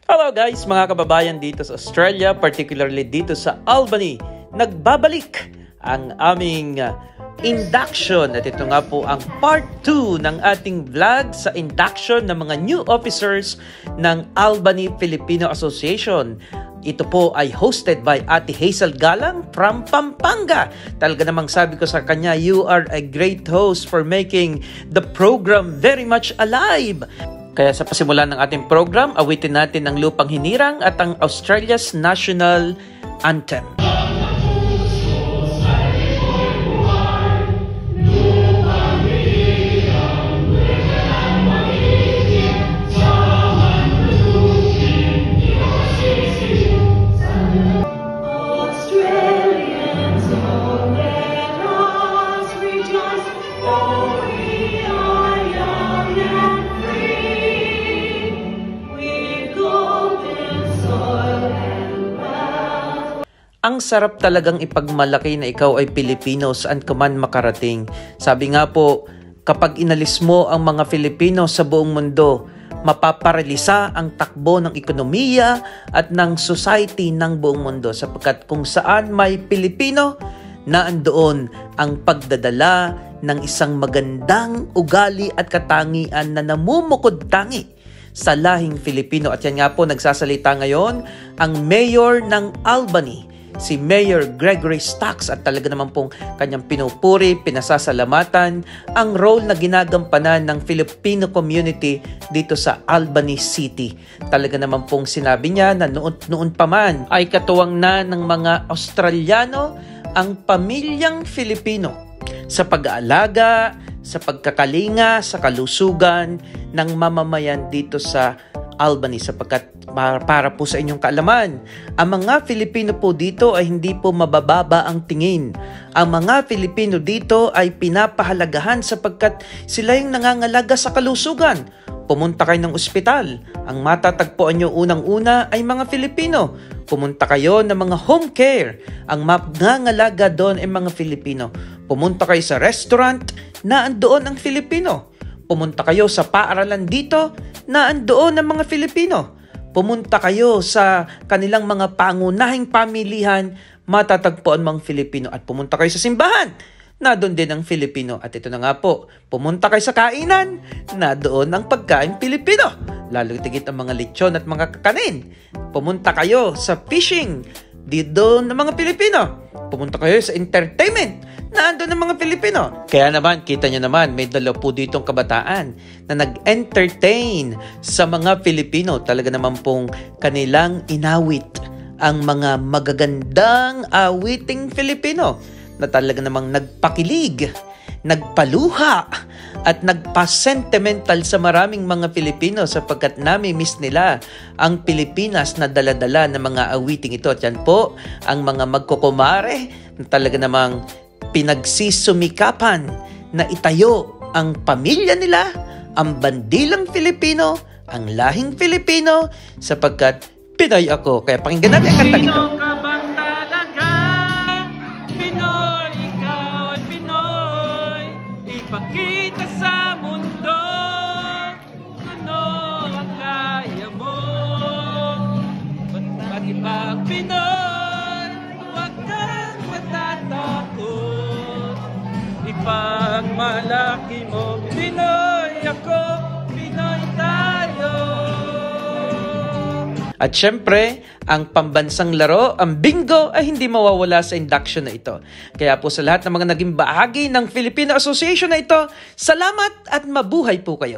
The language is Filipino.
Hello guys, mga kababayan dito sa Australia, particularly dito sa Albany. Nagbabalik ang aming induction at ito nga po ang part 2 ng ating vlog sa induction ng mga new officers ng Albany Filipino Association. Ito po ay hosted by Ate Hazel Galang from Pampanga. Talaga namang sabi ko sa kanya, you are a great host for making the program very much alive. Kaya sa pasimulan ng ating program, awitin natin ang Lupang Hinirang at ang Australia's National Anthem. Ang sarap talagang ipagmalaki na ikaw ay Pilipino saan ka man makarating. Sabi nga po, kapag inalis mo ang mga Filipino sa buong mundo, mapaparalisa ang takbo ng ekonomiya at ng society ng buong mundo. Sapagkat kung saan may Pilipino, naandoon ang pagdadala ng isang magandang ugali at katangian na namumukod-tangi sa lahing Filipino. At yan nga po, nagsasalita ngayon ang mayor ng Albany, si Mayor Gregory Stacks, at talaga naman pong kanyang pinupuri, pinasasalamatan ang role na ginagampanan ng Filipino community dito sa Albany City. Talaga naman pong sinabi niya na noon pa man ay katuwang na ng mga Australiano ang pamilyang Filipino sa pag-aalaga, sa pagkakalinga, sa kalusugan ng mamamayan dito sa Albany, sapagkat para po sa inyong kaalaman, ang mga Filipino po dito ay hindi po mabababa ang tingin. Ang mga Filipino dito ay pinapahalagahan sapagkat sila yung nangangalaga sa kalusugan. Pumunta kayo ng ospital, ang matatagpuan nyo unang-una ay mga Filipino. Pumunta kayo ng mga home care, ang nangangalaga doon ay mga Filipino. Pumunta kayo sa restaurant, naandoon ang Filipino. Pumunta kayo sa paaralan dito, naandoon ang mga Filipino. Pumunta kayo sa kanilang mga pangunahing pamilihan, matatagpuan mga Filipino. At pumunta kayo sa simbahan, na doon din ang Filipino. At ito na nga po, pumunta kayo sa kainan, na doon ang pagkain Filipino. Lalo tigit ang mga lechon at mga kakanin. Pumunta kayo sa fishing, di doon ang mga Filipino. Pumunta kayo sa entertainment, naandun ang mga Filipino. Kaya naman, kita nyo naman, may dalaw po ditong kabataan na nag-entertain sa mga Filipino. Talaga naman pong kanilang inawit ang mga magagandang awiting Filipino na talaga namang nagpakilig, nagpaluha, at nagpa-sentimental sa maraming mga Filipino sapagkat nami-miss nila ang Pilipinas na daladala ng mga awiting ito. At yan po, ang mga magkukumare na talaga namang pinagsisumikapan na itayo ang pamilya nila, ang bandilang Filipino, ang lahing Filipino, sapagkat Pinoy ako. Kaya pakinggan natin ang kantang ito. Sino ka bang talaga? Pinoy, ikaw ay Pinoy. Ipakita sa mundo ano ang kaya mo. Ba't ibang Pinoy, huwag kang matatakot. Ipagmalaki mo, Pinoy ako, Pinoy tayo. At syempre, ang pambansang laro, ang bingo, ay hindi mawawala sa induction na ito. Kaya po sa lahat ng mga naging bahagi ng Filipino Association na ito, salamat at mabuhay po kayo.